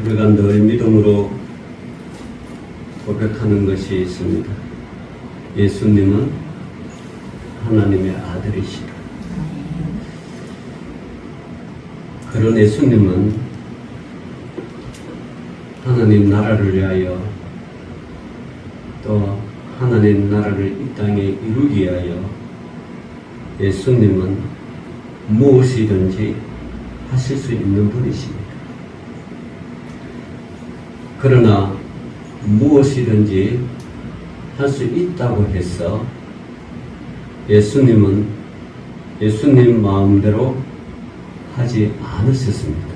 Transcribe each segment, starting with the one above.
우리가 늘 믿음으로 고백하는 것이 있습니다. 예수님은 하나님의 아들이시다. 그런 예수님은 하나님 나라를 위하여 또 하나님 나라를 이 땅에 이루기 위하여 예수님은 무엇이든지 하실 수 있는 분이십니다. 그러나 무엇이든지 할 수 있다고 해서 예수님은 예수님 마음대로 하지 않으셨습니다.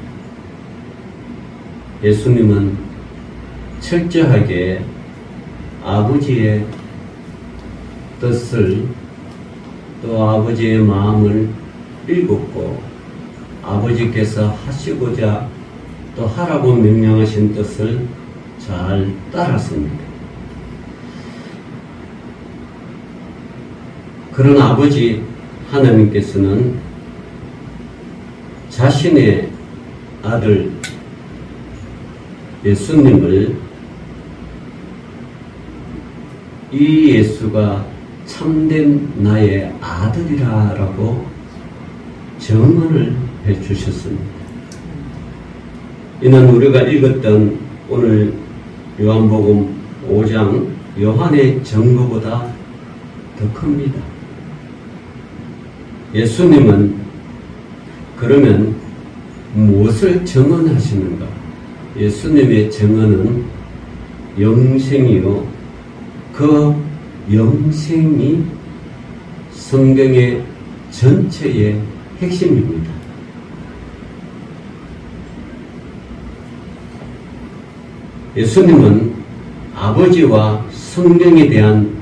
예수님은 철저하게 아버지의 뜻을 또 아버지의 마음을 읽었고 아버지께서 하시고자 또 하라고 명령하신 뜻을 잘 따랐습니다. 그런 아버지 하나님께서는 자신의 아들 예수님을 이 예수가 참된 나의 아들이라고 증언을 해주셨습니다. 이는 우리가 읽었던 오늘 요한복음 5장 요한의 증거보다 더 큽니다. 예수님은 그러면 무엇을 증언하시는가? 예수님의 증언은 영생이요. 그 영생이 성경의 전체의 핵심입니다. 예수님은 아버지와 성경에 대한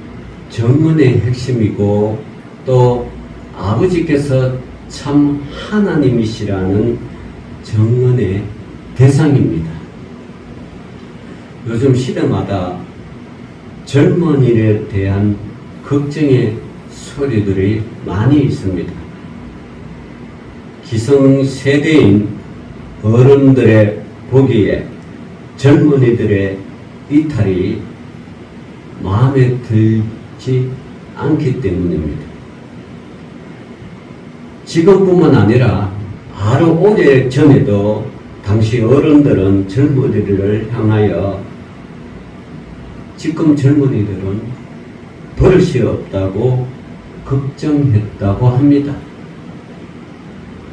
증언의 핵심이고 또 아버지께서 참 하나님이시라는 증언의 대상입니다. 요즘 시대마다 젊은이에 대한 걱정의 소리들이 많이 있습니다. 기성세대인 어른들의 보기에 젊은이들의 이탈이 마음에 들지 않기 때문입니다. 지금뿐만 아니라 바로 오래 전에도 당시 어른들은 젊은이들을 향하여 지금 젊은이들은 버릇이 없다고 걱정했다고 합니다.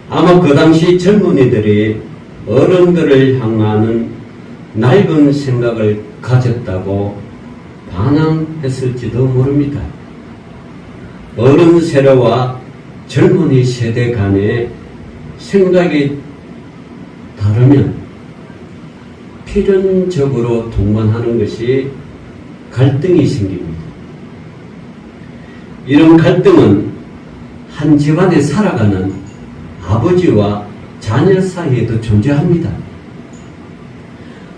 아마 그 당시 젊은이들이 어른들을 향하는 낡은 생각을 가졌다고 반항했을지도 모릅니다. 어른 세대와 젊은이 세대 간의 생각이 다르면 필연적으로 동반하는 것이 갈등이 생깁니다. 이런 갈등은 한 집안에 살아가는 아버지와 자녀 사이에도 존재합니다.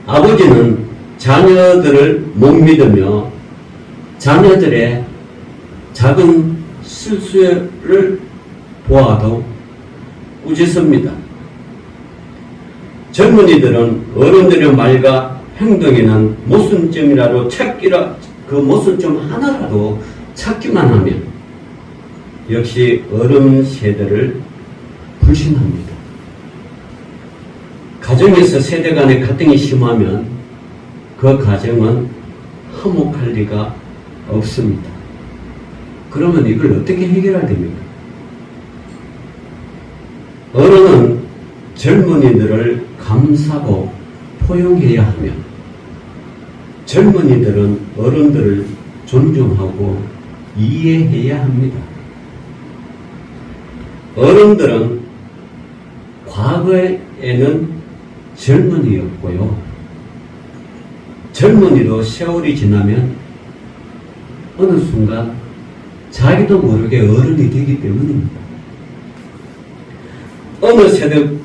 아버지는 자녀들을 못 믿으며 자녀들의 작은 실수를 보아도 꾸짖습니다. 젊은이들은 어른들의 말과 행동에는 모순점이라도 그 모순점 하나라도 찾기만 하면 역시 어른 세대를 불신합니다. 가정에서 세대 간의 갈등이 심하면 그 가정은 화목할 리가 없습니다. 그러면 이걸 어떻게 해결해야 됩니까? 어른은 젊은이들을 감싸고 포용해야 하며 젊은이들은 어른들을 존중하고 이해해야 합니다. 어른들은 과거에는 젊은이였고요. 젊은이도 세월이 지나면 어느 순간 자기도 모르게 어른이 되기 때문입니다. 어느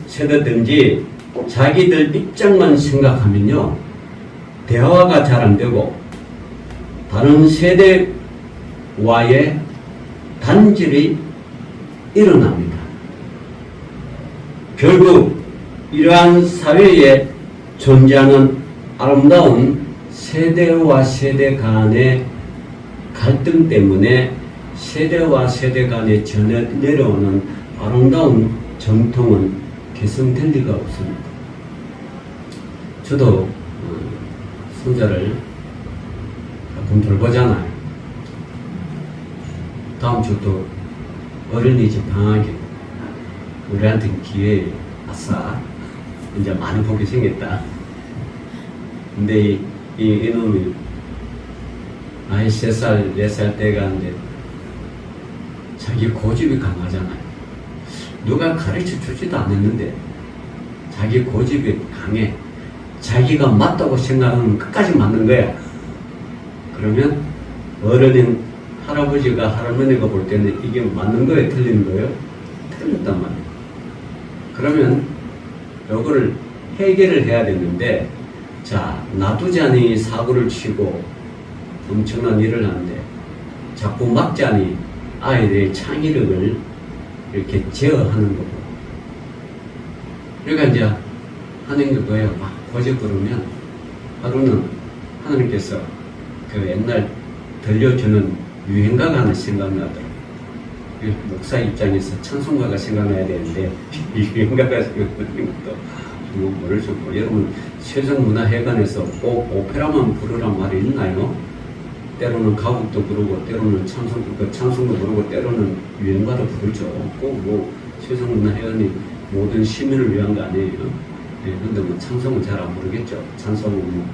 세대든지 자기들 입장만 생각하면요, 대화가 잘 안 되고 다른 세대와의 단절이 일어납니다. 결국 이러한 사회의 존재하는 아름다운 세대와 세대 간의 갈등 때문에 세대와 세대 간에 전해 내려오는 아름다운 정통은 개선될 리가 없습니다. 저도 손자를 가끔 돌보잖아요. 다음 주도 어린이집 방학에 우리한테는 기회에 아싸 이제 많이 보게 생겼다. 근데 이놈이 나이 3살, 4살 때가 이제 자기 고집이 강하잖아요. 누가 가르쳐 주지도 않았는데 자기 고집이 강해. 자기가 맞다고 생각하면 끝까지 맞는 거야. 그러면 어른인 할아버지가 할머니가 볼 때는 이게 맞는 거예요? 틀린 거예요? 틀렸단 말이에요. 그러면 요거를 해결을 해야 되는데, 자, 놔두자니 사고를 치고 엄청난 일을 하는데 자꾸 막자니 아이들의 창의력을 이렇게 제어하는 거고. 그러니까 이제 하는 게 뭐예요? 막 고집 부르면 하루는 하나님께서 그 옛날 들려주는 유행가가 하나 생각나더라고요. 목사 입장에서 찬송가가 생각나야 되는데 유행가가 생각나는 것도 모르죠. 여러분 세종문화회관에서 꼭 오페라만 부르란 말이 있나요? 때로는 가곡도 부르고 때로는 찬송도 부르고 때로는 유행가도 부르죠. 꼭 뭐 세종문화회관이 모든 시민을 위한 거 아니에요. 근데 뭐 찬송은 잘 안 부르겠죠. 찬송은 뭐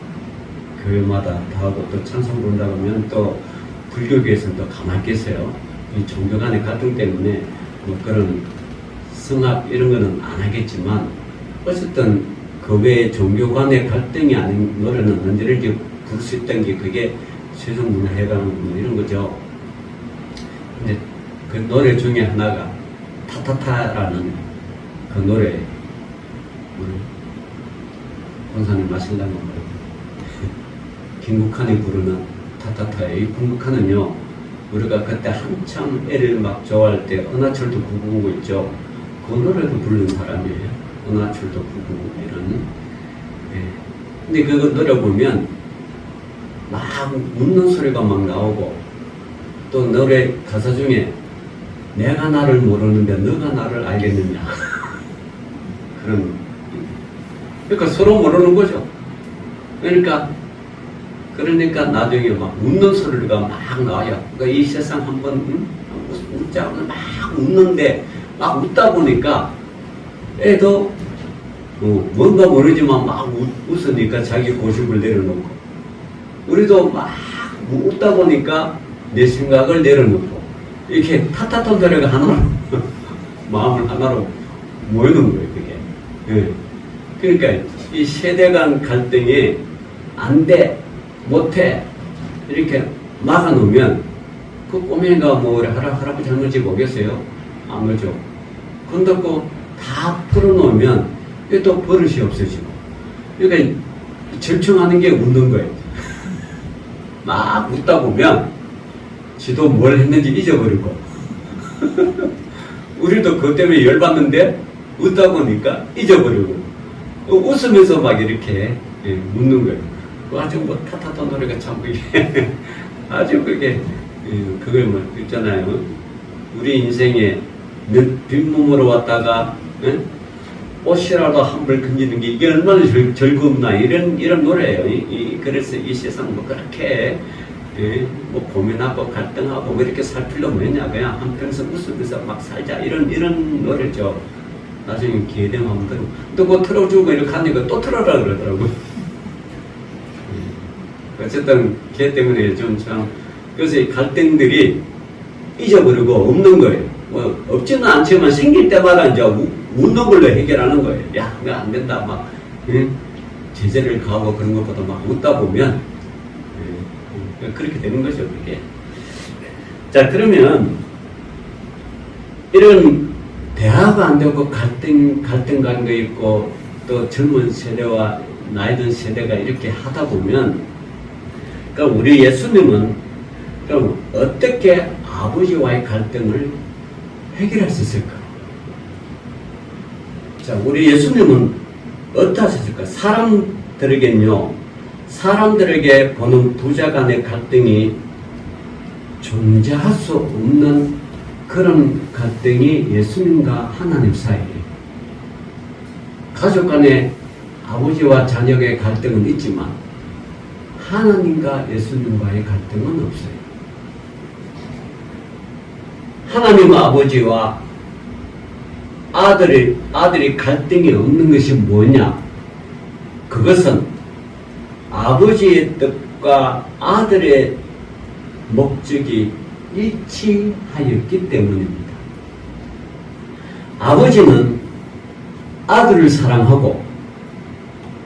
교회마다 다 하고 또 찬송 부른다고 하면 또 불교계에서는 또 가만히 계세요. 이 종교 간의 갈등 때문에 뭐 그런 성악 이런 거는 안 하겠지만 어쨌든 그 외에 종교 간의 갈등이 아닌 노래는 언제든지 부를 수 있던 게 그게 세종문화회관 뭐 이런 거죠. 근데 그 노래 중에 하나가 타타타라는 그 노래 권사님 마실라는 거예요. 김국환이 부르는 타타타예요. 이 김국환은요, 우리가 그때 한참 애를 막 좋아할 때 은하철도 999 있죠. 그 노래도 부르는 사람이에요. 은하철도 999 이런. 근데 그 노래 보면 막 웃는 소리가 막 나오고 또 노래 가사 중에 내가 나를 모르는데 너가 나를 알겠느냐 그런. 그러니까 서로 모르는 거죠. 그러니까 나중에 막 웃는 소리가 막 나와요. 그러니까 이 세상 한번 웃자고 막 웃는데 막 웃다 보니까 애도 뭔가 모르지만 막 웃으니까 자기 고집을 내려놓고, 우리도 막 웃다 보니까 내 생각을 내려놓고, 이렇게 타타탄 노래가 하나로 마음을 하나로 모이는 거예요. 그게. 그러니까 이 세대 간 갈등이 안 돼, 못해 이렇게 막아놓으면 그 꼬맹이가 뭐 우리 할아버지 할머니 오겠어요? 안 오죠. 근데 다 풀어놓으면 이게 또 버릇이 없어지고, 그러니까 절충하는 게 웃는 거예요. 막 웃다 보면 지도 뭘 했는지 잊어버리고 우리도 그것 때문에 열받는데 웃다 보니까 잊어버리고 웃으면서 막 이렇게 웃는 거예요. 아주 뭐 타타타 노래가 참 그게 아주 그게 그걸 뭐 있잖아요. 우리 인생에 빈몸으로 왔다가 옷이라도 한 벌 건지는 게 이게 얼마나 즐겁나 이런 노래예요. 그래서 이 세상 뭐 그렇게 뭐 고민하고 갈등하고 왜 이렇게 살 필요 뭐냐, 그냥 한평생 웃으면서 막 살자 이런 노래죠. 나중에 기회 되면 한번 들어. 또 그거 틀어주고 이렇게 하니까 또 틀어라 그러더라고. 어쨌든 걔 때문에 좀 참, 그래서 이 갈등들이 잊어버리고 없는 거예요. 뭐 없지는 않지만 생길 때마다 이제 웃는 걸로 해결하는 거예요. 야, 그거 안 된다 막 제재를 가하고 그런 것보다 막 웃다 보면 그렇게 되는 거죠, 그게. 자, 그러면 이런 대화가 안 되고 갈등간 거 있고 또 젊은 세대와 나이 든 세대가 이렇게 하다 보면, 그러니까 우리 예수님은 그럼 어떻게 아버지와의 갈등을 해결할 수 있을까? 자, 우리 예수님은 어떠하셨을까? 사람들에게 보는 부자 간의 갈등이 존재할 수 없는 그런 갈등이 예수님과 하나님 사이에, 가족 간의 아버지와 자녀의 갈등은 있지만 하나님과 예수님과의 갈등은 없어요. 하나님 아버지와 아들이 갈등이 없는 것이 뭐냐? 그것은 아버지의 뜻과 아들의 목적이 일치하였기 때문입니다. 아버지는 아들을 사랑하고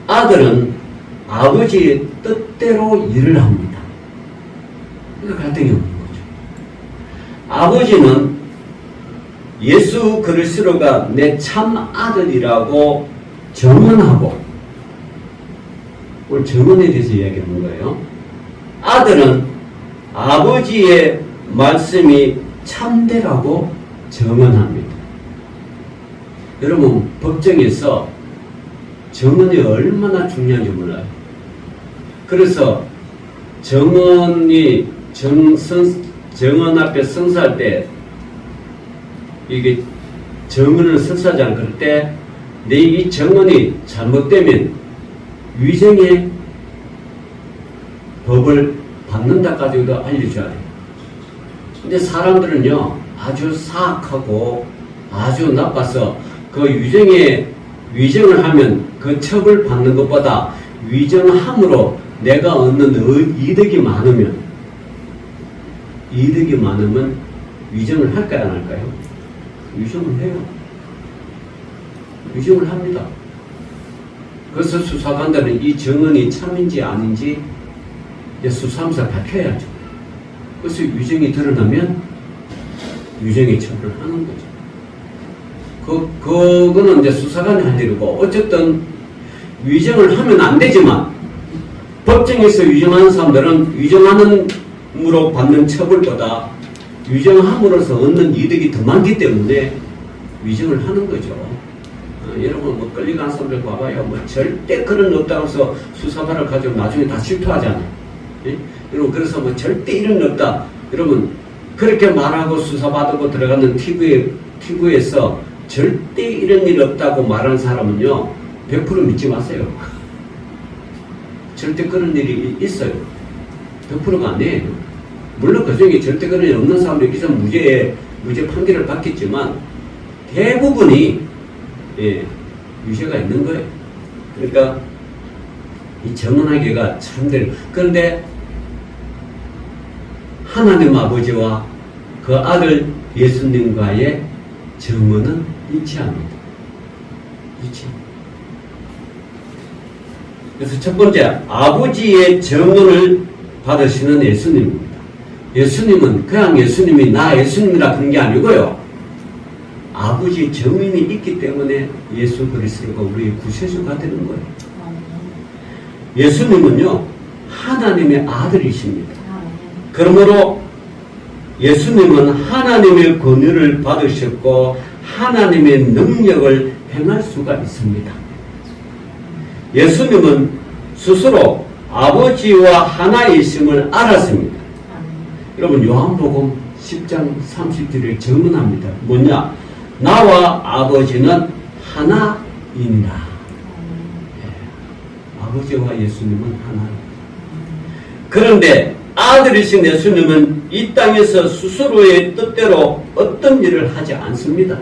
아들은 아버지의 뜻대로 일을 합니다. 그러니까 갈등이 없는 거죠. 아버지는 예수 그리스도가 내 참 아들이라고 증언하고, 오늘 증언에 대해서 이야기하는 거예요. 아들은 아버지의 말씀이 참되라고 증언합니다. 여러분, 법정에서 증언이 얼마나 중요한지 몰라요. 그래서 증언 앞에 선서할 때, 이게 증언을 선서하잖아요. 그럴 때 내 이 증언이 잘못되면 위정의 법을 받는다까지도 알려줘야 돼요. 근데 사람들은요, 아주 사악하고 아주 나빠서 그 위정을 하면 그 처벌 받는 것보다 위정함으로 내가 얻는 이득이 많으면 위정을 할까요, 안 할까요? 위정을 해요. 위정을 합니다. 그래서 수사관들은 이 증언이 참인지 아닌지 이제 수사하면서 밝혀야죠. 그래서 위정이 드러나면 위정의 처벌을 하는 거죠. 그거는 이제 수사관이 할 일이고, 어쨌든 위정을 하면 안 되지만 법정에서 위정하는 사람들은 위정함으로 받는 처벌보다 위정함으로써 얻는 이득이 더 많기 때문에 위정을 하는 거죠. 여러분, 뭐 끌려가는 사람들 봐봐요. 뭐 절대 그런 거 없다고 해서 수사관을 가지고 나중에 다 실토하잖아요. 예? 여러분, 그래서 뭐 절대 이런 거 없다. 여러분, 그렇게 말하고 수사받고 들어가는 TV에서 절대 이런 일 없다고 말하는 사람은요, 100% 믿지 마세요. 절대 그런 일이 있어요. 100%가 아니에요. 물론 그 중에 절대 그런 일 없는 사람들이 있어서 무죄 판결을 받겠지만 대부분이 유죄가 있는 거예요. 그러니까 이 정언하기가 참되는. 그런데 하나님 아버지와 그 아들 예수님과의 정언은 일치합니다. 그래서 첫 번째, 아버지의 정언을 받으시는 예수님입니다. 예수님은 그냥 예수님이 나 예수님이라 그런 게 아니고요, 아버지의 정인이 있기 때문에 예수 그리스도가 우리의 구세주가 되는 거예요. 예수님은요, 하나님의 아들이십니다. 그러므로 예수님은 하나님의 권위를 받으셨고 하나님의 능력을 행할 수가 있습니다. 예수님은 스스로 아버지와 하나이심을 알았습니다. 여러분, 요한복음 10장 30절을 증언합니다. 뭐냐? 나와 아버지는 하나이니라. 아버지와 예수님은 하나. 그런데 아들이신 예수님은 이 땅에서 스스로의 뜻대로 어떤 일을 하지 않습니다.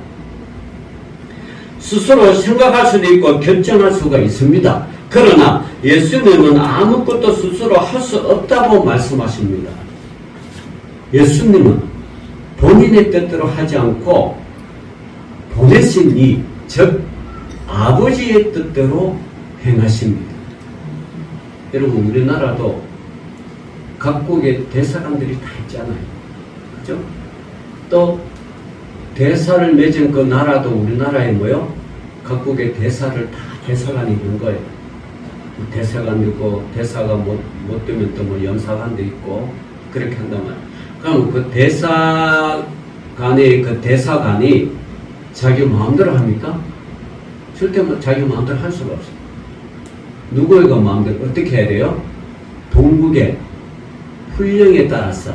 스스로 생각할 수도 있고 결정할 수가 있습니다. 그러나 예수님은 아무것도 스스로 할 수 없다고 말씀하십니다. 예수님은 본인의 뜻대로 하지 않고 보내신 이, 즉 아버지의 뜻대로 행하십니다. 여러분, 우리나라도 각국의 대사관들이 다 있잖아요. 그죠? 또 대사를 맺은 그 나라도 우리나라에 뭐요? 각국의 대사를 다 대사관이 있는 거예요. 대사관도 있고, 대사가 못 되면 또 뭐 영사관도 있고, 그렇게 한단 말이에요. 그럼 그 대사관이 자기 마음대로 합니까? 절대 자기 마음대로 할 수가 없어요. 누구에게 마음대로 어떻게 해야 돼요? 동국의 훈령에 따라서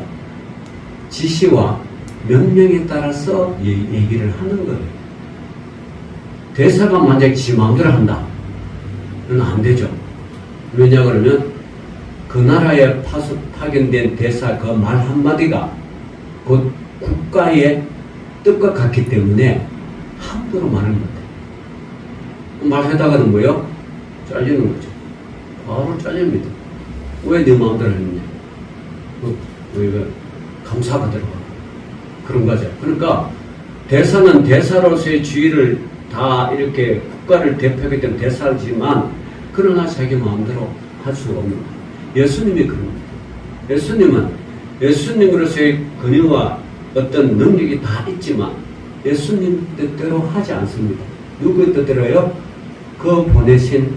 지시와 명령에 따라서 얘기를 하는 거예요. 대사가 만약에 지 마음대로 한다. 그건 안 되죠. 왜냐 그러면 그 나라에 파견된 대사 그 말 한마디가 곧 국가의 뜻과 같기 때문에 함부로 말을 못해요. 말하다가는 뭐예요? 잘리는 거죠. 바로 잘립니다. 왜 네 마음대로 했냐? 우리가 감사가 들어가고 그런 거죠. 그러니까 대사는 대사로서의 지위를 다 이렇게 국가를 대표하게 된 대사지만 그러나 자기 마음대로 할 수가 없는 거예요. 예수님이 그런 거예요. 예수님은 예수님으로서의 권위와 어떤 능력이 다 있지만 예수님 뜻대로 하지 않습니다. 누구의 뜻대로요? 그 보내신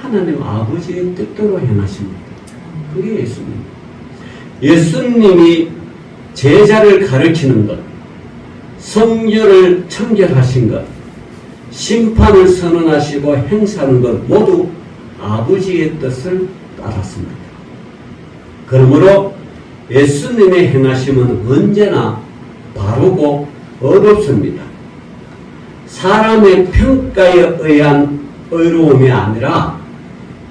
하나님 아버지의 뜻대로 행하십니다. 그게 예수님. 예수님이 제자를 가르치는 것, 성결을 청결하신 것, 심판을 선언하시고 행사하는 것 모두 아버지의 뜻을 따랐습니다. 그러므로 예수님의 행하심은 언제나 바르고 어렵습니다. 사람의 평가에 의한 의로움이 아니라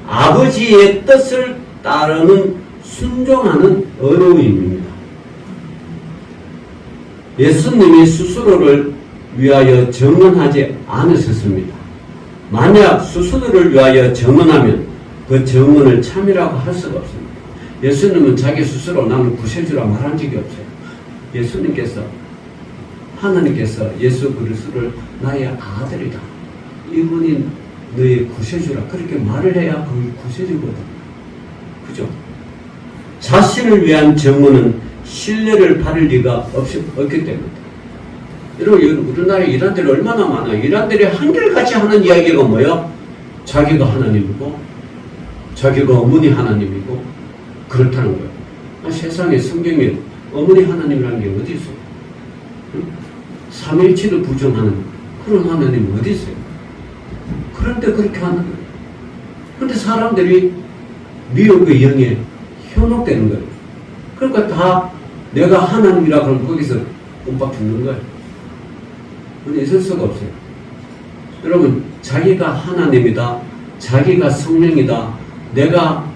아버지의 뜻을 따르는 순종하는 의로움입니다. 예수님이 스스로를 위하여 정언하지 않으셨습니다. 만약 스스로를 위하여 정언하면 그 정언을 참이라고 할 수가 없습니다. 예수님은 자기 스스로 나는 구세주라 말한 적이 없어요. 예수님께서 하나님께서 예수 그리스도를 나의 아들이다. 이분이 너의 구세주라. 그렇게 말을 해야 그게 구세주거든. 그죠? 자신을 위한 정언은 신뢰를 받을 리가 없기 때문이다. 여러분, 우리나라에 이란들이 얼마나 많아요. 이란들이 한결같이 하는 이야기가 뭐예요? 자기가 하나님이고, 자기가 어머니 하나님이고, 그렇다는 거예요. 세상에 성경에 어머니 하나님이라는 게 어디 있어요? 삼일치를 부정하는 그런 하나님이 어디 있어요? 그런데 그렇게 하는 거예요. 그런데 사람들이 미혹의 영에 현혹되는 거예요. 그러니까 다 내가 하나님이라 그러면 거기서 꼼박 죽는 거예요. 그건 있을 수가 없어요. 여러분, 자기가 하나님이다, 자기가 성령이다, 내가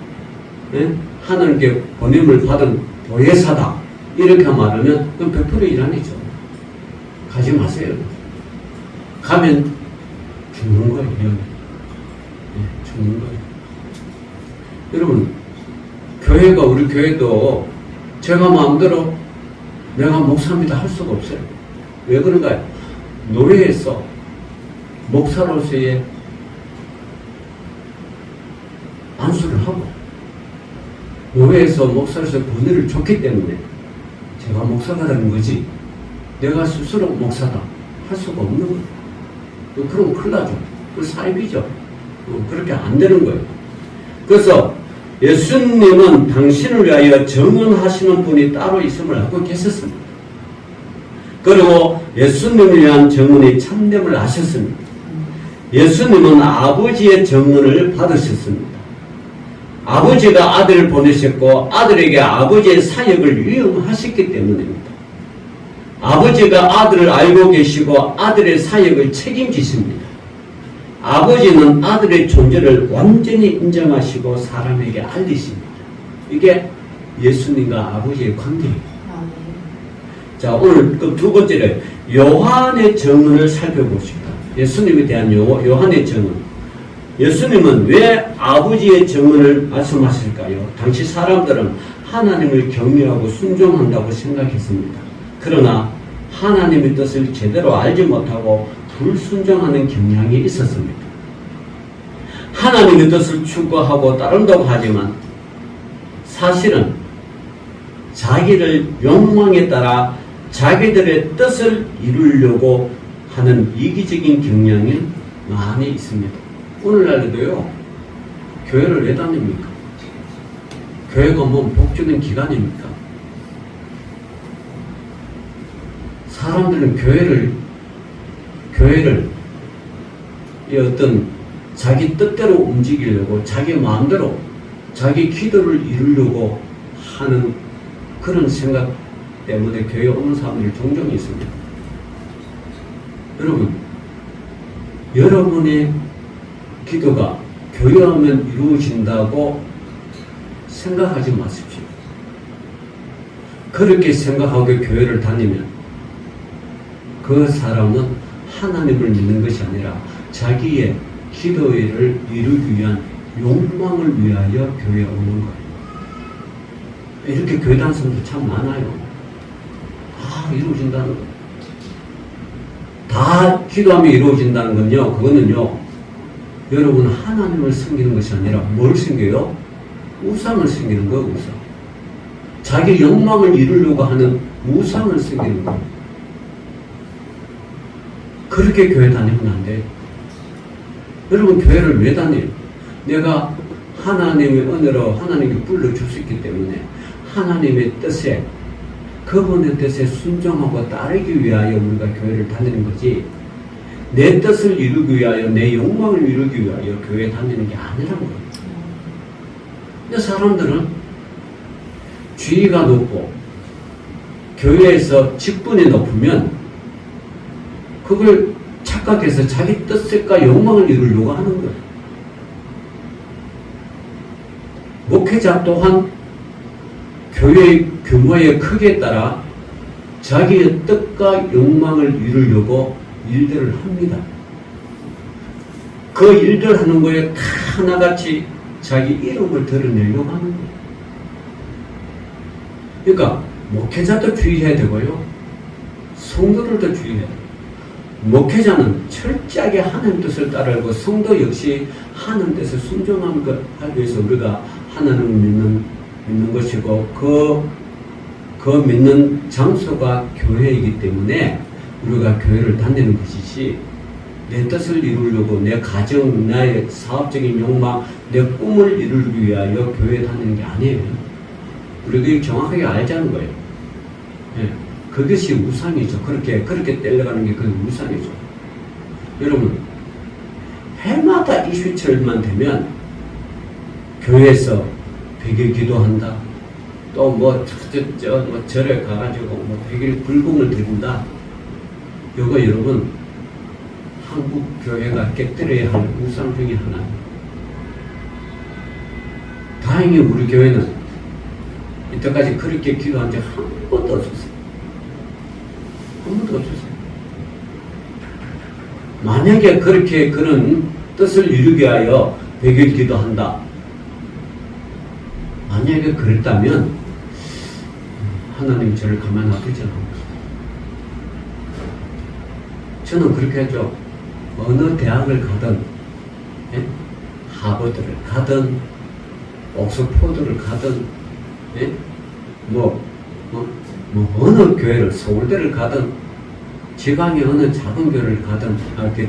하나님께 보냄을 받은 보혜사다, 이렇게 말하면 그건 100% 이란이죠. 가지 마세요. 가면 죽는 거예요. 죽는 거예요. 여러분, 교회가, 우리 교회도 제가 마음대로 내가 목사입니다 할 수가 없어요. 왜 그런가요? 노예에서 목사로서의 안수를 하고 노예에서 목사로서의 권위를 줬기 때문에 제가 목사가 되는 거지 내가 스스로 목사다 할 수가 없는 거예요. 그럼 큰일 나죠. 그 사입이죠. 그렇게 안 되는 거예요. 그래서 예수님은 당신을 위하여 정언하시는 분이 따로 있음을 알고 계셨습니다. 그리고 예수님을 위한 정언의 참됨을 아셨습니다. 예수님은 아버지의 정언을 받으셨습니다. 아버지가 아들을 보내셨고 아들에게 아버지의 사역을 위임하셨기 때문입니다. 아버지가 아들을 알고 계시고 아들의 사역을 책임지십니다. 아버지는 아들의 존재를 완전히 인정하시고 사람에게 알리십니다. 이게 예수님과 아버지의 관계예요. 자, 오늘 그 두 번째로 요한의 정언을 살펴봅시다. 예수님에 대한 요한의 정언. 예수님은 왜 아버지의 정언을 말씀하실까요? 당시 사람들은 하나님을 경외하고 순종한다고 생각했습니다. 그러나 하나님의 뜻을 제대로 알지 못하고 불순종하는 경향이 있었습니다. 하나님의 뜻을 추구하고 따른다고 하지만 사실은 자기를 욕망에 따라 자기들의 뜻을 이루려고 하는 이기적인 경향이 많이 있습니다. 오늘날에도요, 교회를 왜 다닙니까? 교회가 뭐 복주는 기관입니까? 사람들은 교회를 이 어떤 자기 뜻대로 움직이려고 자기 마음대로 자기 기도를 이루려고 하는 그런 생각 때문에 교회 오는 사람들이 종종 있습니다. 여러분, 여러분의 기도가 교회 오면 이루어진다고 생각하지 마십시오. 그렇게 생각하고 교회를 다니면 그 사람은 하나님을 믿는 것이 아니라 자기의 기도를 이루기 위한 욕망을 위하여 교회에 오는 거예요. 이렇게 교회 다니는 사람도 참 많아요. 다 이루어진다는 거예요. 다 기도하면 이루어진다는 건요, 그거는요, 여러분 하나님을 섬기는 것이 아니라 뭘 섬겨요? 우상을 섬기는 거예요, 우상. 자기 욕망을 이루려고 하는 우상을 섬기는 거예요. 그렇게 교회 다니면 안 돼요. 여러분 교회를 왜 다녀요? 내가 하나님의 은혜로 하나님께 불러줄 수 있기 때문에 하나님의 뜻에, 그분의 뜻에 순종하고 따르기 위하여 우리가 교회를 다니는 거지, 내 뜻을 이루기 위하여, 내 욕망을 이루기 위하여 교회에 다니는 게 아니란 거예요. 근데 사람들은 지위가 높고 교회에서 직분이 높으면 그걸 착각해서 자기 뜻과 욕망을 이루려고 하는 거예요. 목회자 또한 교회의 규모의 크기에 따라 자기의 뜻과 욕망을 이루려고 일들을 합니다. 그 일들 하는 거에 다 하나같이 자기 이름을 드러내려고 하는 거예요. 그러니까 목회자도 주의해야 되고요, 성도들도 주의해야 돼요. 목회자는 철저하게 하나님 뜻을 따르고 성도 역시 하나님 뜻에 순종하기 위해서 우리가 하나님을 믿는 것이고 그 믿는 장소가 교회이기 때문에 우리가 교회를 다니는 것이지, 내 뜻을 이루려고 내 가정, 나의 사업적인 욕망, 내 꿈을 이루기 위하여 교회에 다니는 게 아니에요. 우리가 정확하게 알자는 거예요. 예. 그것이 우상이죠. 그렇게 떼려가는 게 그게 우상이죠. 여러분, 해마다 이슈철만 되면 교회에서 백일 기도한다, 또 뭐 절에 가가지고 뭐 백일 불공을 드린다. 이거 여러분, 한국 교회가 깨뜨려야 할 우상 중에 하나입니다. 다행히 우리 교회는 이때까지 그렇게 기도한 적 한 번도 없었어요. 한 번도 없었어요. 만약에 그렇게 그런 뜻을 이루기 위하여 백일 기도한다, 만약에 그랬다면 하나님 저를 가만 놔두지 않습니다. 저는 그렇게 하죠. 어느 대학을 가든, 예? 하버드를 가든 옥스포드를 가든, 예? 어느 교회를, 서울대를 가든 지방의 어느 작은 교회를 가든,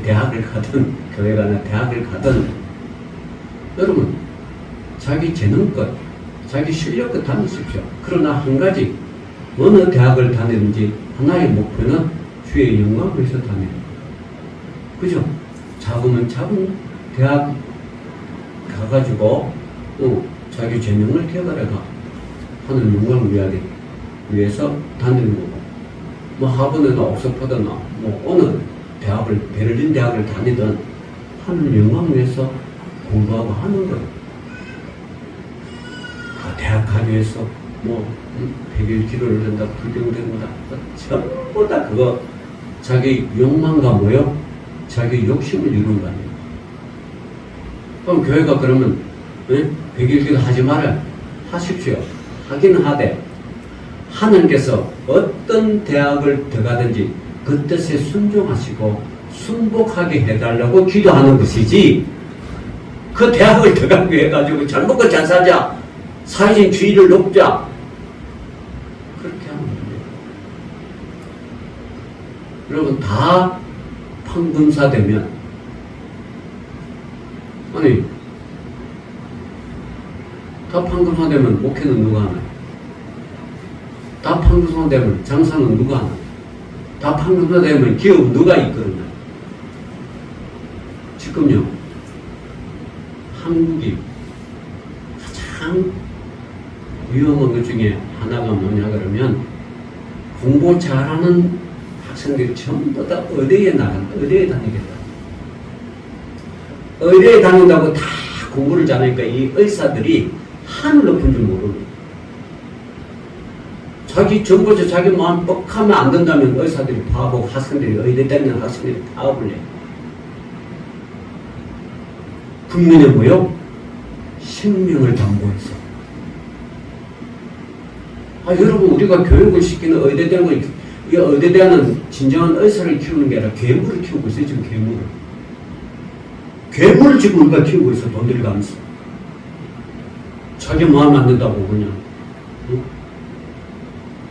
대학을 가든, 교회가 아니라 대학을 가든, 여러분 자기 재능껏 자기 실력껏 다니십시오. 그러나 한 가지, 어느 대학을 다니든지 하나의 목표는 주의 영광을 위해서 다녀요. 그죠? 작으면 작은 대학 가가지고 자기 재능을 개발해가 하는 영광을 위해서 다니는 거고, 뭐 하버드나 옥스퍼드나 뭐 어느 대학을, 베를린 대학을 다니든 하는 영광을 위해서 공부하고 하는 거예요. 그 대학 가기 위해서 뭐 100일 기도를 한다, 불경된다, 전부 다 그거 자기 욕망과 뭐요? 자기 욕심을 이루는 거 아니에요. 그럼 교회가 그러면 100일 기도 하지 말아요. 하십시오. 하기는 하되 하나님께서 어떤 대학을 들어가든지 그 뜻에 순종하시고 순복하게 해달라고 기도하는 것이지, 그 대학을 들어가기 위해 가지고 잘 먹고 잘 살자, 사회적인 주의를 높자, 그렇게 하면 안 돼요. 여러분 다 판검사 되면, 아니 다 판검사 되면 목회는 누가 하나요? 다 판검사 되면 장사는 누가 하나요? 다 판검사 되면 기업 누가 이끌어나요? 지금요, 한국이 가장 위험한 것 중에 하나가 뭐냐 그러면 공부 잘하는 학생들이 전부 다 의대에 나간다. 의대에 다니겠다. 의대에 다닌다고 다 공부를 잘하니까 이 의사들이 하늘 높은 줄 모르는, 자기 정보죠. 자기 마음 뻑하면 안 된다면 의사들이 바보, 학생들이, 의대 다니는 학생들이 파업을 해. 국민의 뭐요? 생명을 담보해서. 여러분, 우리가 교육을 시키는 의대대는, 이 의대대는 진정한 의사를 키우는 게 아니라 괴물을 키우고 있어요. 지금 괴물을. 괴물을 지금 우리가 키우고 있어. 돈 들여가면서. 자기 마음에 안 든다고 그냥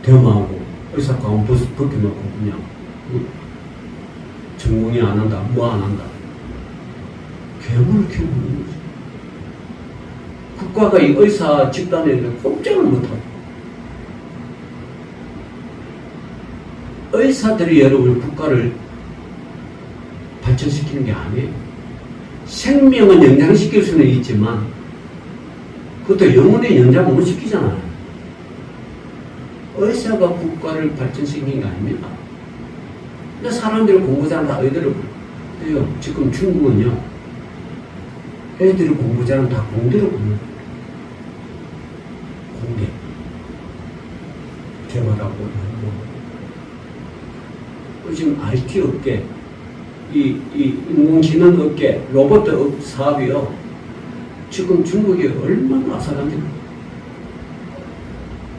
대마하고 의사 가운 벗겨놓고 그냥 전공이 안 한다. 뭐 안 한다. 괴물을 키우고 있는 거지. 국가가 이 의사 집단에 꼼짝을 못하고, 의사들이 여러분 국가를 발전시키는 게 아니에요. 생명은 영장시킬 수는 있지만 그것도 영혼의 영장 못 시키잖아요. 의사가 국가를 발전시키는 게 아닙니다. 근데 사람들이 공부 잘하면 다 의대를 해요. 지금 중국은요, 애들이 공부 잘하면 다 공대로 보는, 공대 개발하고 지금 IT 업계, 이 인공지능 업계, 로봇 업 사업이요, 지금 중국이 얼마나 아사갑니까?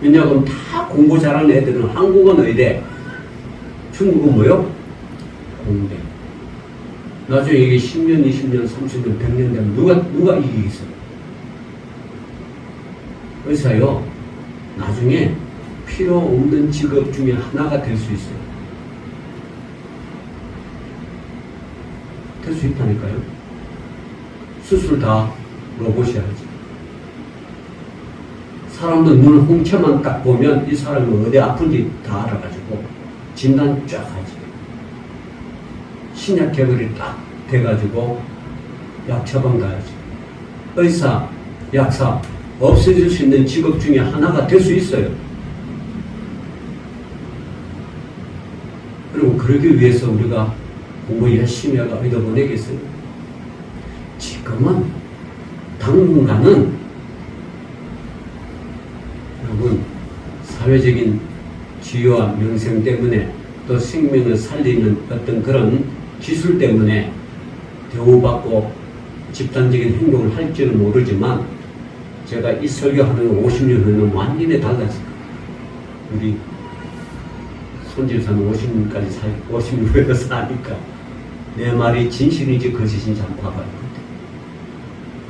왜냐하면 다 공부 잘하는 애들은 한국은 의대, 중국은 뭐요? 공대. 나중에 이게 10년, 20년, 30년, 100년 되면 누가 이기겠어요? 의사요, 나중에 필요 없는 직업 중에 하나가 될 수 있어요. 될 수 있다니까요. 수술 다 로봇이 하지. 사람도 눈 홍채만 딱 보면 이 사람이 어디 아픈지 다 알아가지고 진단 쫙 하지. 신약 개발이 딱 돼가지고 약 처방 다 하지. 의사, 약사 없애줄 수 있는 직업 중에 하나가 될 수 있어요. 그리고 그러기 위해서 우리가 공부 열심히 하고 의대 보내겠어요? 지금은 당분간은 여러분 사회적인 지위와 명성 때문에 또 생명을 살리는 어떤 그런 기술 때문에 대우받고 집단적인 행동을 할지는 모르지만 제가 이 설교하는 50년 후에는 완전히 달라질 거예요. 우리 손집사는 50년까지 50년 후에도 사니까 내 말이 진실인지 거짓인지 한번 봐봐야 돼.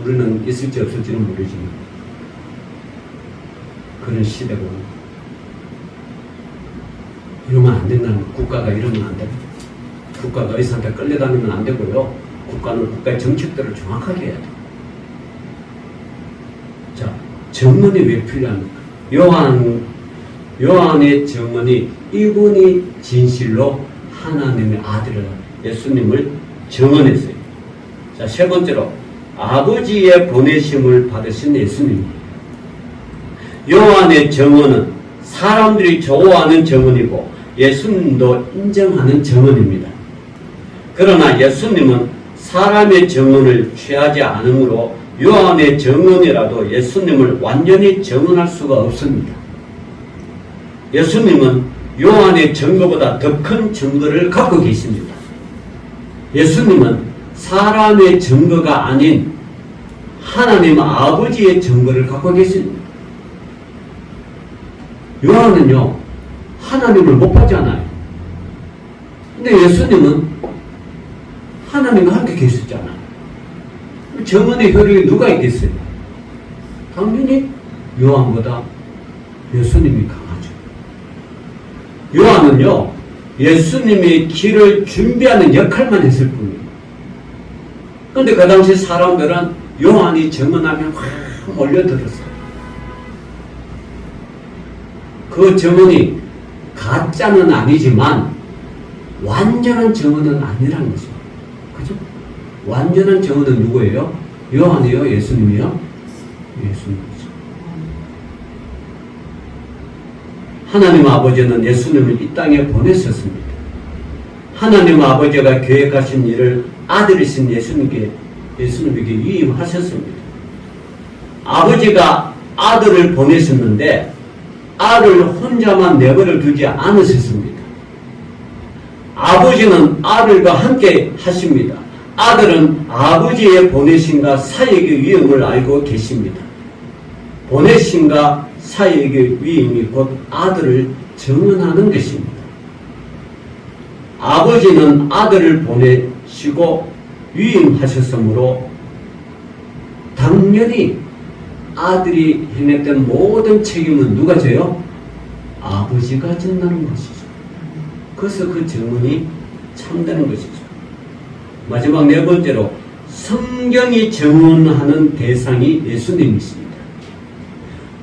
우리는 있을지 없을지는 모르지만 그런 시대고, 이러면 안 된다는 거. 국가가 이러면 안 됩니다. 국가가 의사한테 끌려다니면 안 되고요. 국가는 국가의 정책들을 정확하게 해야 돼. 자, 정언이 왜 필요합니까? 요한의 정언이 이분이 진실로 하나님의 아들을, 예수님을 정언했어요. 자, 세 번째로 아버지의 보내심을 받으신 예수님. 요한의 정언은 사람들이 좋아하는 정언이고 예수님도 인정하는 정언입니다. 그러나 예수님은 사람의 정언을 취하지 않으므로 요한의 정언이라도 예수님을 완전히 정언할 수가 없습니다. 예수님은 요한의 증거보다 더 큰 증거를 갖고 계십니다. 예수님은 사람의 증거가 아닌 하나님 아버지의 증거를 갖고 계십니다. 요한은요, 하나님을 못 봤잖아요. 근데 예수님은 하나님과 함께 계셨잖아요. 정언의 효력이 누가 있겠어요? 당연히 요한보다 예수님이 강하죠. 요한은요, 예수님의 길을 준비하는 역할만 했을 뿐이에요. 그런데 그 당시 사람들은 요한이 정언하면 확 몰려들었어요. 그 정언이 가짜는 아니지만 완전한 정언은 아니라는 거죠. 그죠? 완전한 정언은 누구예요? 요한이요? 예수님이요? 예수님이죠. 하나님 아버지는 예수님을 이 땅에 보내셨습니다. 하나님 아버지가 계획하신 일을 아들이신 예수님에게 위임하셨습니다. 아버지가 아들을 보내셨는데 아들을 혼자만 내버려 두지 않으셨습니다. 아버지는 아들과 함께 하십니다. 아들은 아버지의 보내심과 사역의 위임을 알고 계십니다. 보내심과 사역의 위임이 곧 아들을 증언하는 것입니다. 아버지는 아들을 보내시고 위임하셨으므로 당연히 아들이 해냈던 모든 책임은 누가 져요? 아버지가 진다는 것이죠. 그래서 그 증언이 참되는 것이죠. 마지막 네 번째로 성경이 증언하는 대상이 예수님이십니다.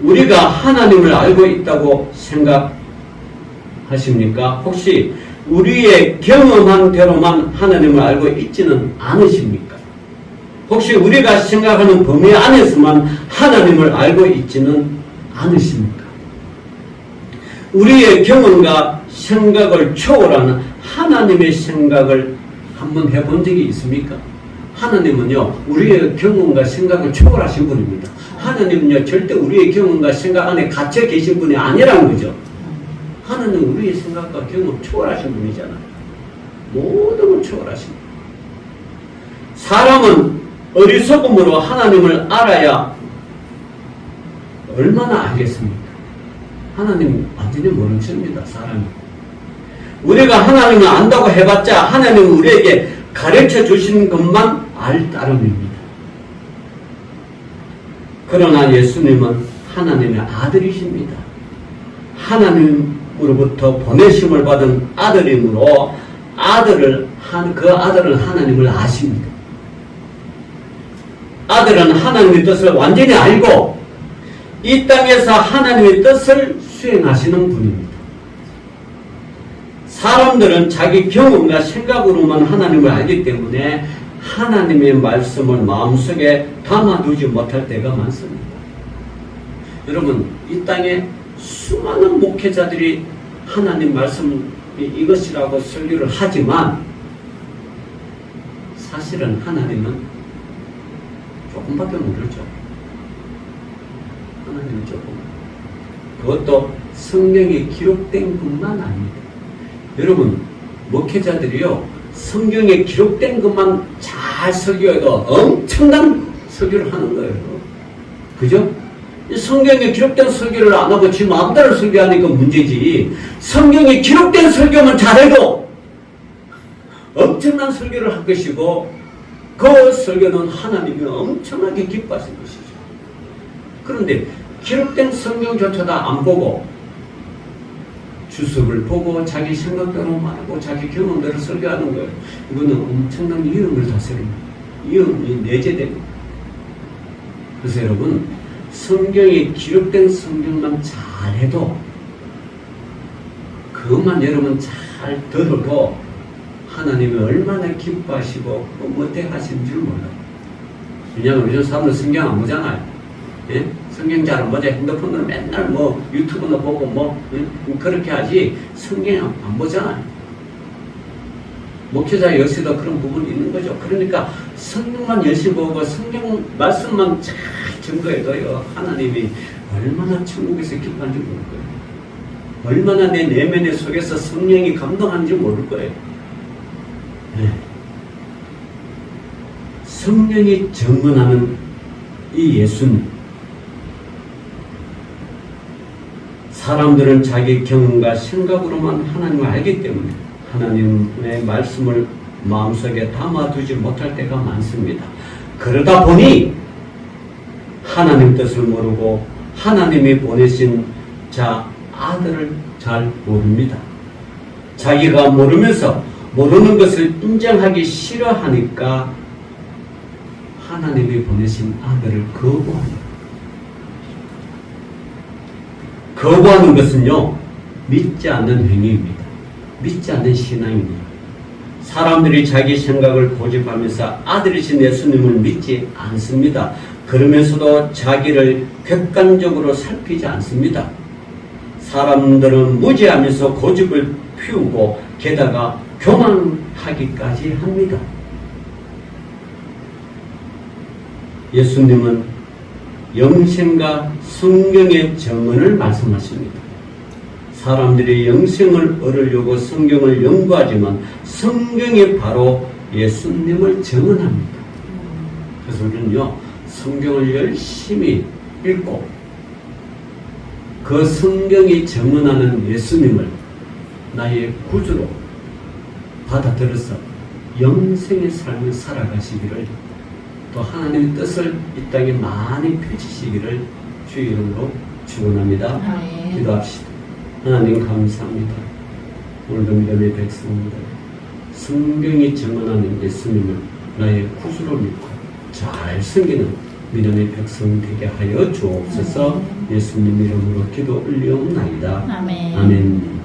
우리가 하나님을 알고 있다고 생각하십니까? 혹시 우리의 경험한 대로만 하나님을 알고 있지는 않으십니까? 혹시 우리가 생각하는 범위 안에서만 하나님을 알고 있지는 않으십니까? 우리의 경험과 생각을 초월하는 하나님의 생각을 한번 해본 적이 있습니까? 하나님은요, 우리의 경험과 생각을 초월하신 분입니다. 하나님은요, 절대 우리의 경험과 생각 안에 갇혀 계신 분이 아니라는 거죠. 하나님은 우리의 생각과 경험 초월하신 분이잖아요. 모든 걸 초월하신 분. 사람은 어리석음으로 하나님을 알아야 얼마나 알겠습니까? 하나님 완전히 모르십니다, 사람이. 우리가 하나님을 안다고 해봤자 하나님은 우리에게 가르쳐 주시는 것만 알 따름입니다. 그러나 예수님은 하나님의 아들이십니다. 하나님으로부터 보내심을 받은 아들이므로 그 아들은 하나님을 아십니다. 아들은 하나님의 뜻을 완전히 알고 이 땅에서 하나님의 뜻을 수행하시는 분입니다. 사람들은 자기 경험과 생각으로만 하나님을 알기 때문에 하나님의 말씀을 마음속에 담아두지 못할 때가 많습니다. 여러분, 이 땅에 수많은 목회자들이 하나님 말씀이 이것이라고 설교를 하지만 사실은 하나님은 조금밖에 모르죠. 하나님은 조금. 그것도 성경에 기록된 것만 아닙니다. 여러분, 목회자들이요, 성경에 기록된 것만 잘 설교해도 엄청난 설교를 하는 거예요. 그죠? 성경에 기록된 설교를 안 하고 지 마음대로 설교하니까 문제지. 성경에 기록된 설교만 잘해도 엄청난 설교를 할 것이고 그 설교는 하나님이 엄청나게 기뻐하신 것이죠. 그런데 기록된 성경조차도 안 보고 주석을 보고 자기 생각대로 말하고 자기 경험대로 설교하는 거예요. 이거는 엄청난 위험을 다스립니다. 위험이 내재됩니다. 그래서 여러분, 성경에 기록된 성경만 잘해도 그것만 여러분 잘 들어도 하나님이 얼마나 기뻐하시고 어떻게 하시는지 몰라요. 왜냐하면 요즘 사람들 성경 안 보잖아요. 예? 성경 잘 안 보자. 핸드폰으로 맨날 뭐 유튜브나 보고 뭐 그렇게 하지 성경 안 보잖아요. 목회자 역시도 그런 부분이 있는 거죠. 그러니까 성경만 열심히 보고 성경 말씀만 잘 증거해도요, 하나님이 얼마나 천국에서 기뻐하는지 모를 거예요. 얼마나 내 내면의 속에서 성령이 감동하는지 모를 거예요. 네. 성령이 증언하는 이 예수님, 사람들은 자기 경험과 생각으로만 하나님을 알기 때문에 하나님의 말씀을 마음속에 담아두지 못할 때가 많습니다. 그러다 보니 하나님 뜻을 모르고 하나님이 보내신 아들을 잘 모릅니다. 자기가 모르면서 모르는 것을 인정하기 싫어하니까 하나님이 보내신 아들을 거부합니다. 거부하는 것은요, 믿지 않는 행위입니다. 믿지 않는 신앙입니다. 사람들이 자기 생각을 고집하면서 아들이신 예수님을 믿지 않습니다. 그러면서도 자기를 객관적으로 살피지 않습니다. 사람들은 무지하면서 고집을 피우고 게다가 교만하기까지 합니다. 예수님은 영생과 성경의 정언을 말씀하십니다. 사람들이 영생을 얻으려고 성경을 연구하지만 성경이 바로 예수님을 정언합니다. 그래서 우리는요, 성경을 열심히 읽고 그 성경이 정언하는 예수님을 나의 구주로 받아들여서 영생의 삶을 살아가시기를, 또 하나님의 뜻을 이 땅에 많이 펼치시기를 주의 이름으로 축원합니다. 기도합시다. 하나님 감사합니다. 오늘도 믿음의 백성들 성경이 정언하는 예수님을 나의 구주로 믿고 잘 섬기는 믿음의 백성 되게 하여 주옵소서. 예수님 이름으로 기도 올리옵나이다. 아멘.